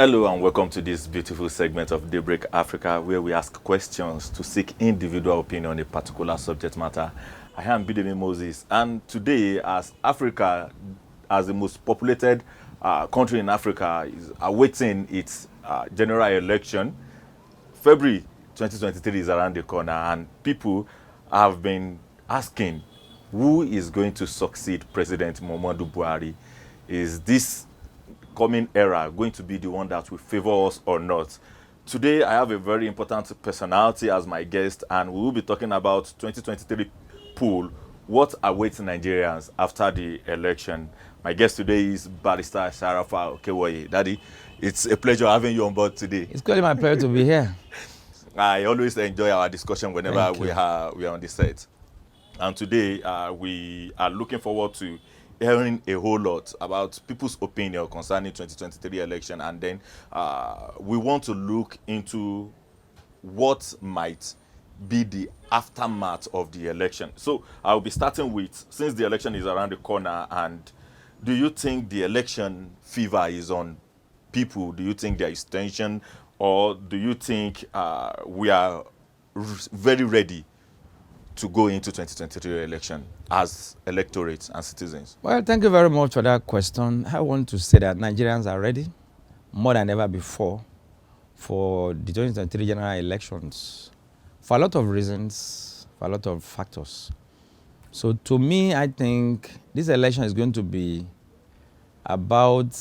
Hello and welcome to this beautiful segment of Daybreak Africa, where we ask questions to seek individual opinion on a particular subject matter. I am Bidemi Moses, and today, as Africa, as the most populated country in Africa, is awaiting its general election, February 2023 is around the corner, and people have been asking who is going to succeed President Muhammadu Buhari. Is this coming era going to be the one that will favor us or not? Today, I have a very important personality as my guest, and we will be talking about 2023 poll, what awaits Nigerians after the election. My guest today is Barr.Sharafa Okewoye. Daddy, it's a pleasure having you on board today. It's quite my pleasure to be here. I always enjoy our discussion whenever we are on the set. And today, we are looking forward to hearing a whole lot about people's opinion concerning 2023 election, and then we want to look into what might be the aftermath of the election. So I'll be starting with, since the election is around the corner, and do you think the election fever is on people? Do you think there is tension, or do you think we are very ready to go into 2023 election as electorates and citizens? Well, thank you very much for that question. I want to say that Nigerians are ready more than ever before for the 2023 general elections for a lot of reasons, for a lot of factors. So to me, I think this election is going to be about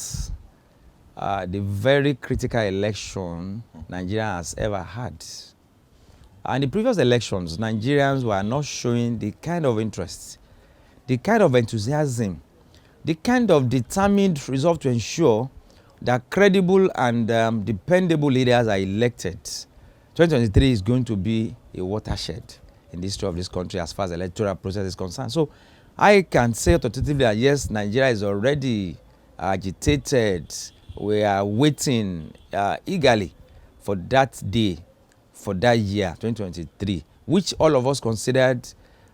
the very critical election Nigeria has ever had. And in the previous elections, Nigerians were not showing the kind of interest, the kind of enthusiasm, the kind of determined resolve to ensure that credible and dependable leaders are elected. 2023 is going to be a watershed in the history of this country as far as the electoral process is concerned. So I can say authoritatively that yes, Nigeria is already agitated. We are waiting eagerly for that day, for that year, 2023, which all of us considered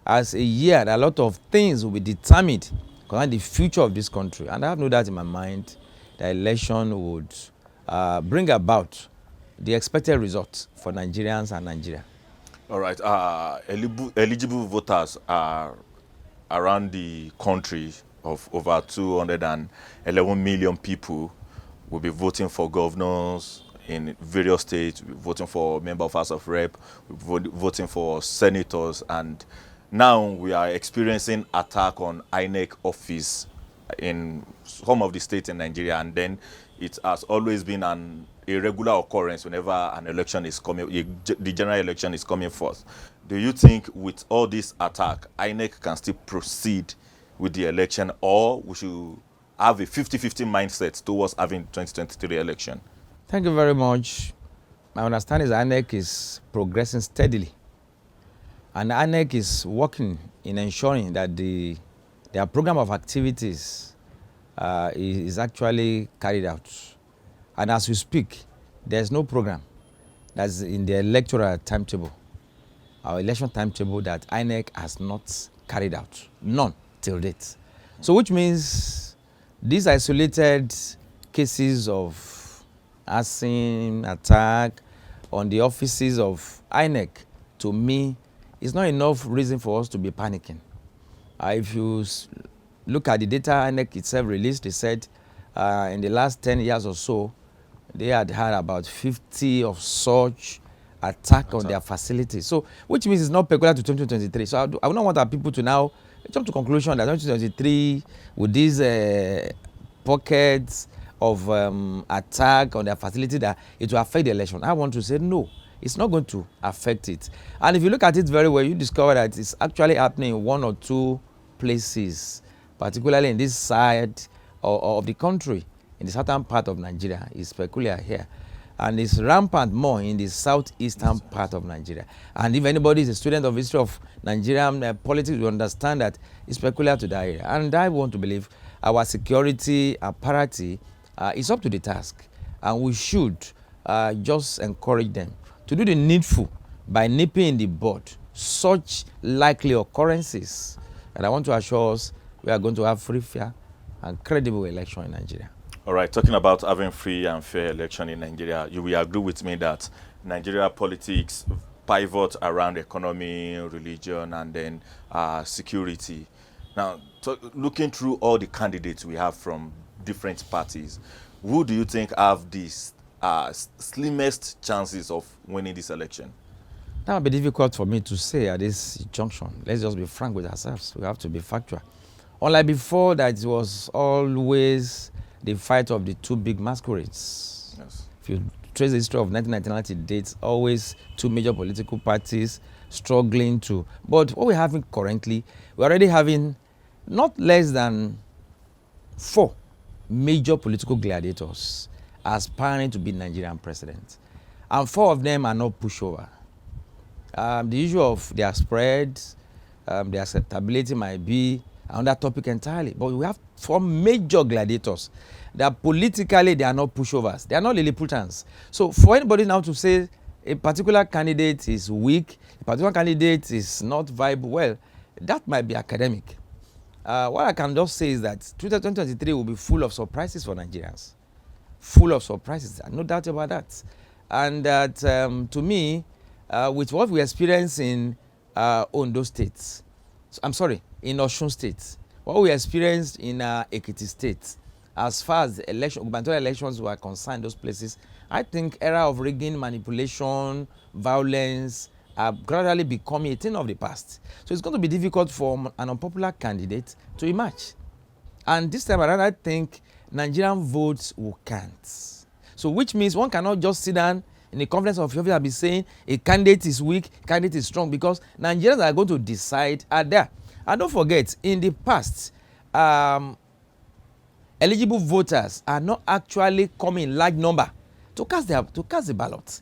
as a year that a lot of things will be determined concerning the future of this country. And I have no doubt in my mind the election would bring about the expected results for Nigerians and Nigeria. All right. Eligible voters are around the country of over 211 million people will be voting for governors in various states, voting for member of House of Rep, voting for senators, and now we are experiencing attack on INEC office in some of the states in Nigeria, and then it has always been an irregular occurrence whenever an election is coming, the general election is coming forth. Do you think with all this attack, INEC can still proceed with the election, or we should have a 50-50 mindset towards having 2023 election? Thank you very much. My understanding is INEC is progressing steadily. And INEC is working in ensuring that their program of activities is actually carried out. And as we speak, there's no program that's in the electoral timetable, our election timetable, that INEC has not carried out. None till date. So which means these isolated cases of arson, attack on the offices of INEC, to me, is not enough reason for us to be panicking. If you look at the data INEC itself released, they said in the last 10 years or so, they had about 50 of such attack on their facilities. So, which means it's not peculiar to 2023. So I do not want our people to now jump to conclusion that 2023, with these pockets of attack on their facility, that it will affect the election. I want to say no, it's not going to affect it. And if you look at it very well, you discover that it's actually happening in one or two places, particularly in this side of the country, in the southern part of Nigeria. It's peculiar here. And it's rampant more in the southeastern part of Nigeria. And if anybody is a student of history of Nigerian politics, you understand that it's peculiar to that area. And I want to believe our security apparatus is up to the task, and we should just encourage them to do the needful by nipping in the bud such likely occurrences. And I want to assure us we are going to have free, fair, and credible election in Nigeria. All right, talking about having free and fair election in Nigeria, you will agree with me that Nigeria politics pivot around economy, religion, and then security. Now, looking through all the candidates we have from different parties, who do you think have the slimmest chances of winning this election? That would be difficult for me to say at this junction. Let's just be frank with ourselves. We have to be factual. Unlike before, that it was always the fight of the two big masquerades. Yes. If you trace the history of 1999 to date, always two major political parties struggling to. But what we're having currently, we're already having not less than 4 major political gladiators aspiring to be Nigerian president. And 4 of them are not pushover. The issue of their spread, their acceptability might be another topic entirely. But we have 4 major gladiators that politically they are not pushovers. They are not Lilliputians. So for anybody now to say a particular candidate is weak, a particular candidate is not viable, well, that might be academic. What I can just say is that 2023 will be full of surprises for Nigerians. Full of surprises, no doubt about that. And that, to me, with what we experience in Ondo State, in Osun State, what we experienced in Ekiti State, as far as the gubernatorial elections were concerned, those places, I think era of rigging, manipulation, violence are gradually becoming a thing of the past. So it's going to be difficult for an unpopular candidate to emerge. And this time around, I think Nigerian votes will count. So which means one cannot just sit down in the confidence of your office and be saying a candidate is weak, candidate is strong, because Nigerians are going to decide at there. And don't forget, in the past, eligible voters are not actually coming in large number to cast the ballot,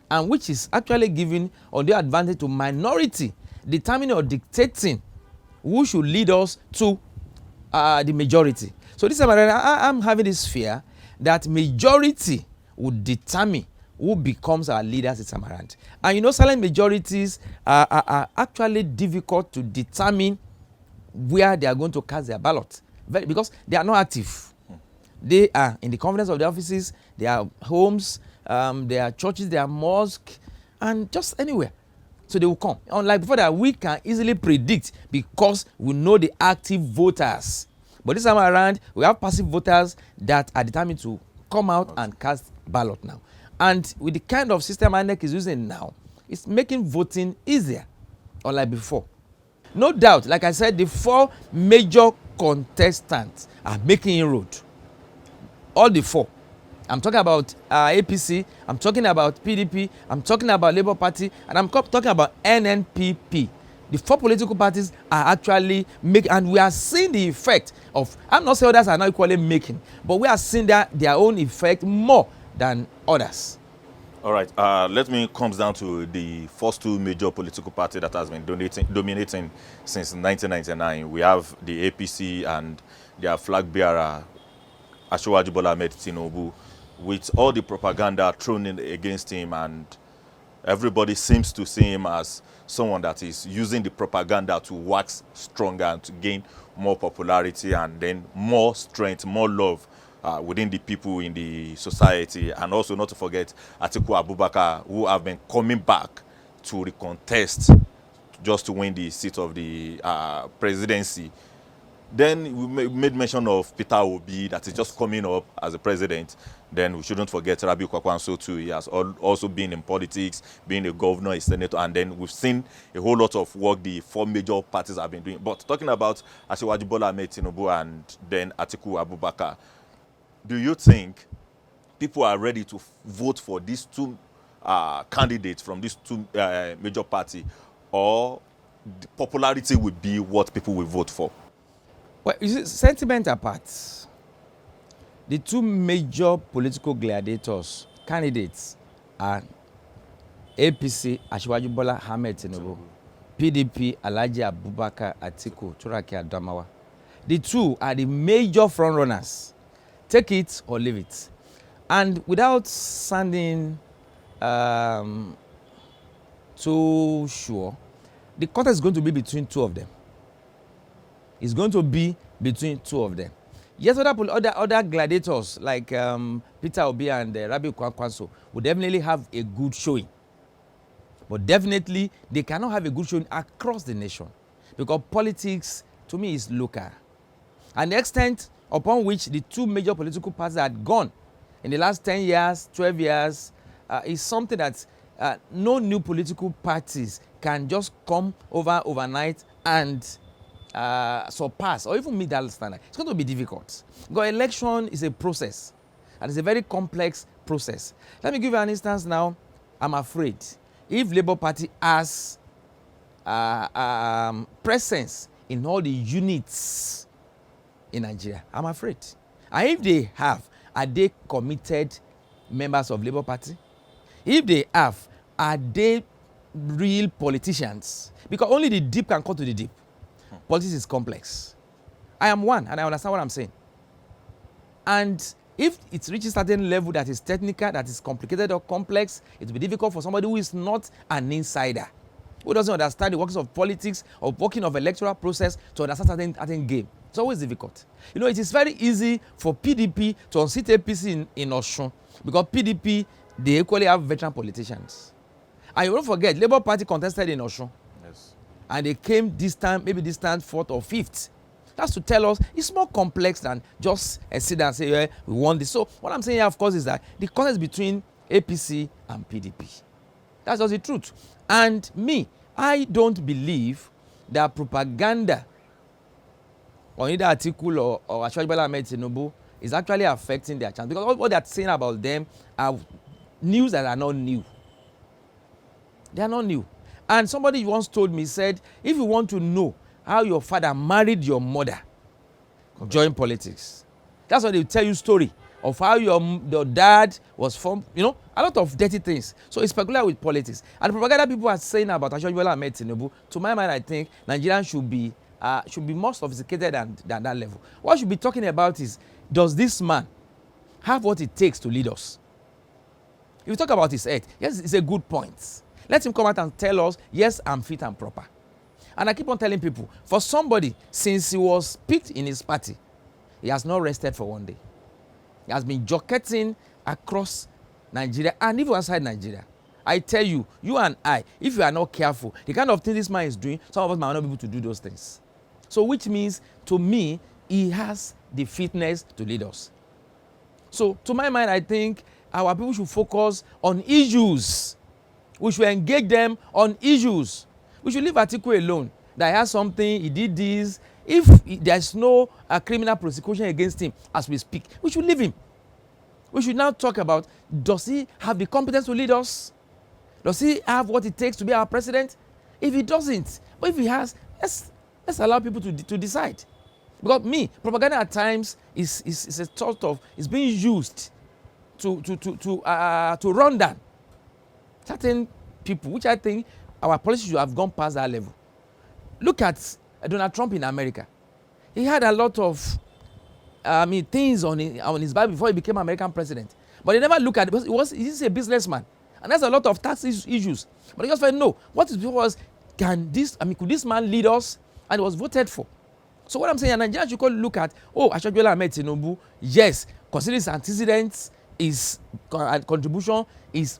and which is actually giving undue advantage to minority, determining or dictating who should lead us to the majority. So this time I'm having this fear that majority would determine who becomes our leaders this time around. And you know, silent majorities are actually difficult to determine where they are going to cast their ballot, because they are not active. They are in the confidence of the offices, their homes, their churches, their mosques, and just anywhere. So they will come. Unlike before that, we can easily predict because we know the active voters. But this time around, we have passive voters that are determined to come out and cast ballot now. And with the kind of system INEC is using now, it's making voting easier, unlike before. No doubt, like I said, the 4 major contestants are making inroad. All the 4. I'm talking about APC, I'm talking about PDP, I'm talking about Labour Party, and I'm talking about NNPP. The 4 political parties are actually making, and we are seeing the effect of, I'm not saying others are not equally making, but we are seeing that their own effect more than others. All right, let me come down to the first 2 major political parties that has been dominating since 1999. We have the APC and their flag bearer, Asiwaju Bola Ahmed Tinubu, with all the propaganda thrown in against him, and everybody seems to see him as someone that is using the propaganda to wax stronger and to gain more popularity and then more strength, more love within the people in the society. And also not to forget Atiku Abubakar, who have been coming back to recontest just to win the seat of the presidency. Then we made mention of Peter Obi that is just coming up as a president. Then we shouldn't forget Rabiu Kwakwanso too. He has also been in politics, being a governor, a senator, and then we've seen a whole lot of work the 4 major parties have been doing. But talking about Asiwaju Bola Ahmed Tinubu and then Atiku Abubakar, do you think people are ready to vote for these 2 candidates from these 2 major parties, or the popularity will be what people will vote for? Well, you see, sentiment apart, the 2 major political gladiators, candidates, are APC, Asiwaju Bola Ahmed Tinubu, PDP, Alhaji Abubakar Atiku Turaki Adamawa. The 2 are the major frontrunners. Take it or leave it. And without sounding too sure, the contest is going to be between 2 of them. It's going to be between 2 of them. Yes, other gladiators like Peter Obi and Rabi Kwankwaso would definitely have a good showing. But definitely, they cannot have a good showing across the nation. Because politics, to me, is local. And the extent upon which the two major political parties had gone in the last 10 years, 12 years, is something that no new political parties can just come over overnight and surpass or even meet that standard. It's going to be difficult. Because election is a process, and it's a very complex process. Let me give you an instance now. I'm afraid if Labour Party has presence in all the units in Nigeria, I'm afraid. And if they have, are they committed members of Labour Party? If they have, are they real politicians? Because only the deep can cut to the deep. Politics is complex. I am one, and I understand what I'm saying. And if it reaches a certain level that is technical, that is complicated or complex, it will be difficult for somebody who is not an insider, who doesn't understand the workings of politics or working of electoral process to understand certain game. It's always difficult. You know, it is very easy for PDP to unseat APC in Osun, because PDP, they equally have veteran politicians. And you don't forget, Labour Party contested in Osun. Yes. And they came this time, maybe this time, fourth or fifth. That's to tell us it's more complex than just sit and say, yeah, we want this. So what I'm saying here, of course, is that the contest between APC and PDP. That's just the truth. And me, I don't believe that propaganda on either Atiku or Asiwaju Bola Ahmed Tinubu is actually affecting their chance. Because what they're saying about them are news that are not new. They are not new. And somebody once told me, said, if you want to know how your father married your mother, join politics. That's when they tell you story of how your dad was from, you know, a lot of dirty things. So it's peculiar with politics. And the propaganda people are saying about Asiwaju Bola Ahmed Tinubu, to my mind, I think Nigerians should be more sophisticated than that level. What we should be talking about is, does this man have what it takes to lead us? If you talk about his health, yes, it's a good point. Let him come out and tell us, yes, I'm fit and proper. And I keep on telling people, for somebody, since he was picked in his party, he has not rested for one day. He has been jockeying across Nigeria and even outside Nigeria. I tell you, you and I, if you are not careful, the kind of thing this man is doing, some of us might not be able to do those things. So which means, to me, he has the fitness to lead us. So to my mind, I think our people should focus on issues. We should engage them on issues. We should leave Atiku alone. That he has something, he did this. If there's no criminal prosecution against him as we speak, we should leave him. We should now talk about, does he have the competence to lead us? Does he have what it takes to be our president? If he doesn't, but if he has, let's allow people to decide. Because propaganda at times is a sort of, is being used to run down certain people, which I think our policies should have gone past that level. Look at Donald Trump in America. He had a lot of things on his Bible before he became American president. But they never look at it because he's a businessman. And there's a lot of tax issues. But he just said, no, what is was, could this man lead us? And it was voted for. So what I'm saying, Nigerians should look at, Asiwaju Bola Ahmed Tinubu, yes, considering his antecedents, his contribution is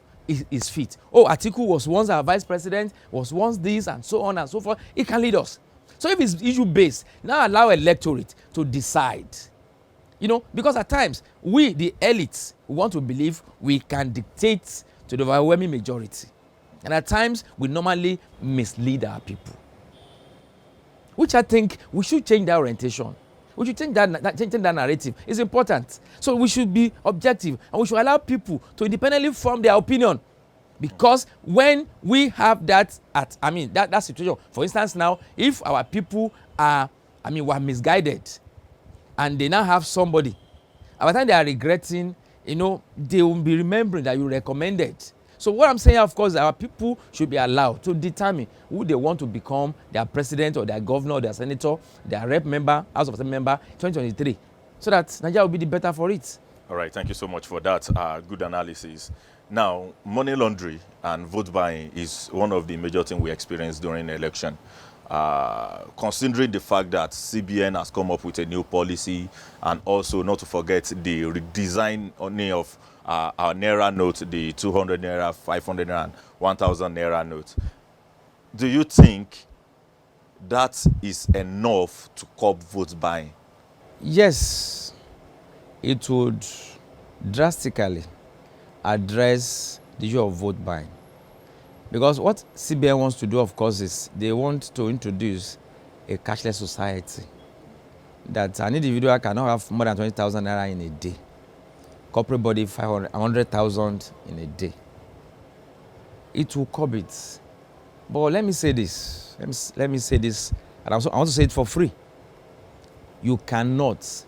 fit. Atiku was once our vice president, was once this, and so on and so forth. He can lead us. So if it's issue based, now allow electorate to decide. You know, because at times we, the elites, want to believe we can dictate to the overwhelming majority, and at times we normally mislead our people, which I think we should change that orientation. We should change that narrative. It's important. So we should be objective, and we should allow people to independently form their opinion. Because when we have that that situation, for instance, now, if our people were misguided, and they now have somebody, by the time they are regretting, they will be remembering that you recommended. So what I'm saying, of course, our people should be allowed to determine who they want to become their president or their governor or their senator, their rep member, House of Assembly member, 2023, so that Nigeria will be the better for it. All right, thank you so much for that good analysis. Now, money laundering and vote buying is one of the major things we experience during the election. considering the fact that CBN has come up with a new policy, and also not to forget the redesign of our Naira note, the 200 Naira, 500 Naira, and 1,000 Naira note, do you think that is enough to curb vote buying? Yes, it would drastically address the issue of vote buying. Because what CBN wants to do, of course, is they want to introduce a cashless society, that an individual cannot have more than 20,000 naira in a day. Corporate body 100,000 in a day. It will curb it. But let me say this. Let me say this, and I want to say it for free. You cannot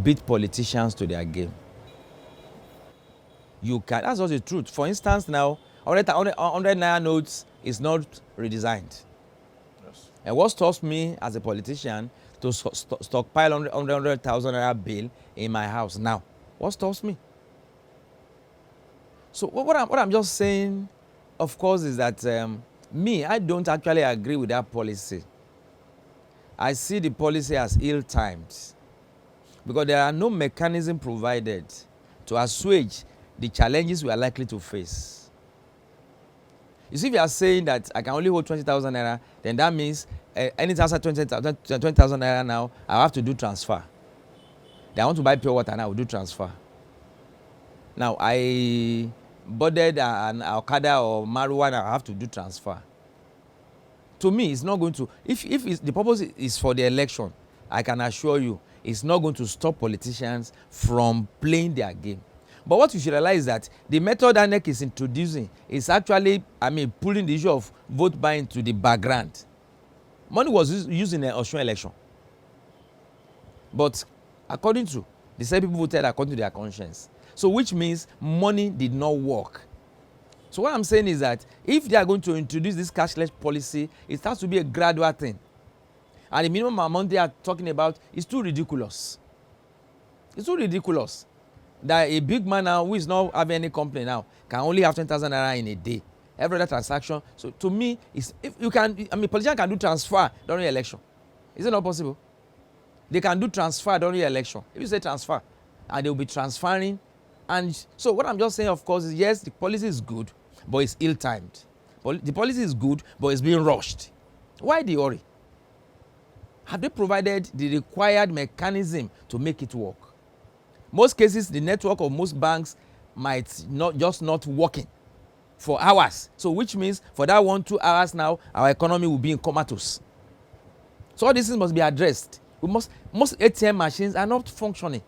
beat politicians to their game. You can. That's just the truth. For instance, now 100 naira notes is not redesigned. Yes. And what stops me as a politician to stockpile 100,000 naira bill in my house now? What stops me? So what I'm just saying, of course, is that I don't actually agree with that policy. I see the policy as ill-timed, because there are no mechanism provided to assuage the challenges we are likely to face. You see, if you are saying that I can only hold 20,000 naira, then that means anything outside 20,000 naira now, I have to do transfer. Then I want to buy pure water, and I will do transfer. Now, I boarded an Okada or marijuana, I have to do transfer. To me, it's not going to, if the purpose is for the election, I can assure you, it's not going to stop politicians from playing their game. But what you should realize is that the method INEC is introducing is actually, pulling the issue of vote buying to the background. Money was used in the Osun election. But according to, the same people voted according to their conscience. So which means money did not work. So what I'm saying is that if they are going to introduce this cashless policy, it has to be a gradual thing. And the minimum amount they are talking about is too ridiculous. It's too ridiculous that a big man now who is not having any company now can only have 10,000 naira in a day. Every other transaction. So to me, if you can, politicians can do transfer during the election. Is it not possible? They can do transfer during the election. If you say transfer, and they will be transferring. And so what I'm just saying, of course, is yes, the policy is good, but it's ill-timed. The policy is good, but it's being rushed. Why the hurry? Have they provided the required mechanism to make it work? Most cases, the network of most banks might not working for hours. So which means for that 1-2 hours now, our economy will be in comatose. So all these things must be addressed. Most ATM machines are not functioning.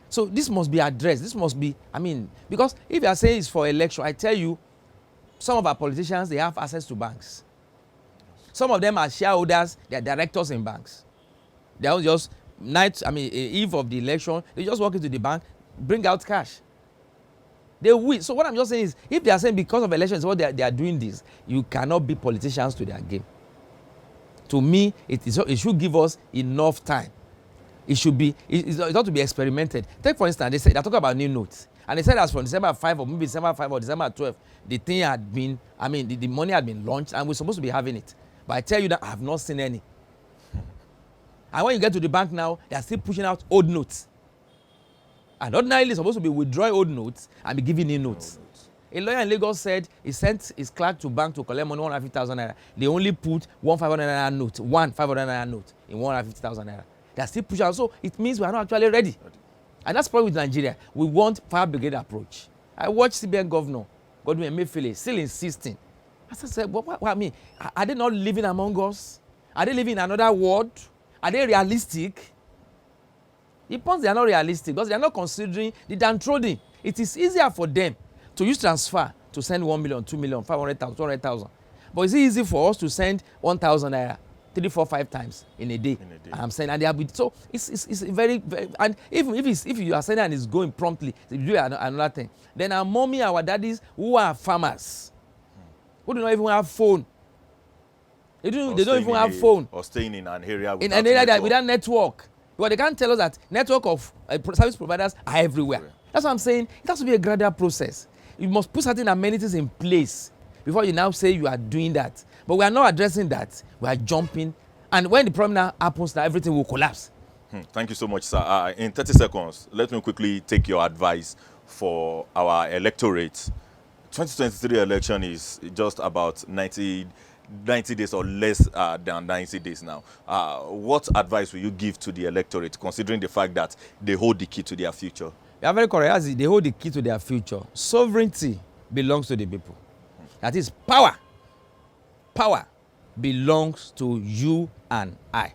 So this must be addressed. This must be, because if you are saying it's for election, I tell you, some of our politicians, they have access to banks. Some of them are shareholders, they are directors in banks. They don't just, eve of the election, they just walk into the bank, bring out cash. They will. So what I'm just saying is, if they are saying because of elections, what they are doing this, you cannot beat politicians to their game. To me, it should give us enough time. It should be, it ought to be experimented. Take for instance, they're talking about new notes. And they said as from December 5 or maybe December 5 or December 12, the thing had been, the money had been launched and we're supposed to be having it. But I tell you that I have not seen any. And when you get to the bank now, they are still pushing out old notes. And ordinarily it's supposed to be withdrawing old notes and be giving new notes. A lawyer in Lagos said he sent his clerk to bank to collect money 150,000 naira. They only put 500 naira note, 500 naira note in 150,000 naira. They are still pushing out. So it means we are not actually ready. And that's the problem with Nigeria. We want fire brigade approach. I watched CBN Governor Godwin Emefiele still insisting. I said, what are they not living among us? Are they living in another world? Are they realistic? The point they are not realistic because they are not considering the downtrodden. It is easier for them to use transfer to send 1 million, 2 million, 500,000, 200,000. But it's easy for us to send 1,000 naira 3, 4, 5 times in a day. And I'm saying, and they are so it's very, very, and if you are sending and it's going promptly, you do another thing. Then our mommy, our daddies who are farmers, who do not even have phone. They don't even have phone. Or staying in an area without network. But they can't tell us that network of service providers are everywhere. That's what I'm saying. It has to be a gradual process. You must put certain amenities in place before you now say you are doing that. But we are not addressing that. We are jumping And when the problem now happens, now everything will collapse. Thank you so much, sir. In 30 seconds, let me quickly take your advice for our electorate. 2023 election is just about 90 days or less than 90 days now. What advice will you give to the electorate, considering the fact that they hold the key to their future? You are very correct. As they hold the key to their future. Sovereignty belongs to the people. That is power. Power belongs to you and I.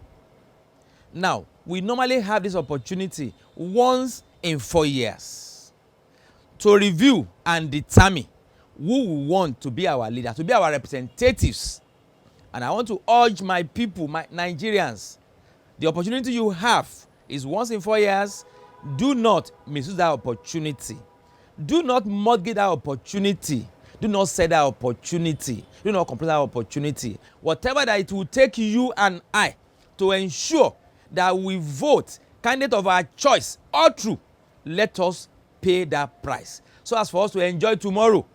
Now, we normally have this opportunity once in 4 years to review and determine who we want to be our leader, to be our representatives. And I want to urge my people, my Nigerians, the opportunity you have is once in 4 years. Do not misuse that opportunity. Do not mortgage that opportunity. Do not sell that opportunity. Do not compromise that opportunity. Whatever that it will take you and I to ensure that we vote candidate of our choice all through, let us pay that price so as for us to enjoy tomorrow.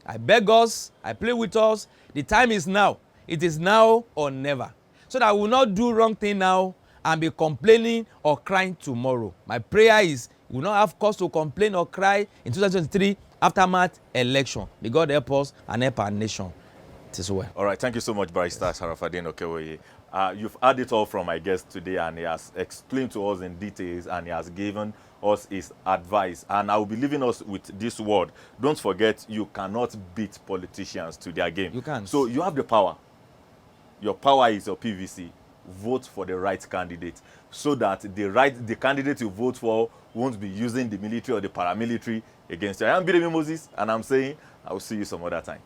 I beg us, I plead with us, the time is now. It is now or never, so that we will not do wrong thing now and be complaining or crying tomorrow. My prayer is we will not have cause to complain or cry in 2023 aftermath election. May God help us and help our nation. It is well. All right, thank you so much, Barr.Sharafa Okewoye. You've heard it all from my guest today, and he has explained to us in details, and he has given us his advice. And I will be leaving us with this word. Don't forget, you cannot beat politicians to their game. You can't. So you have the power. Your power is your PVC. Vote for the right candidate, so that the candidate you vote for won't be using the military or the paramilitary against you. I am Bidemi Moses, and I'm saying I will see you some other time.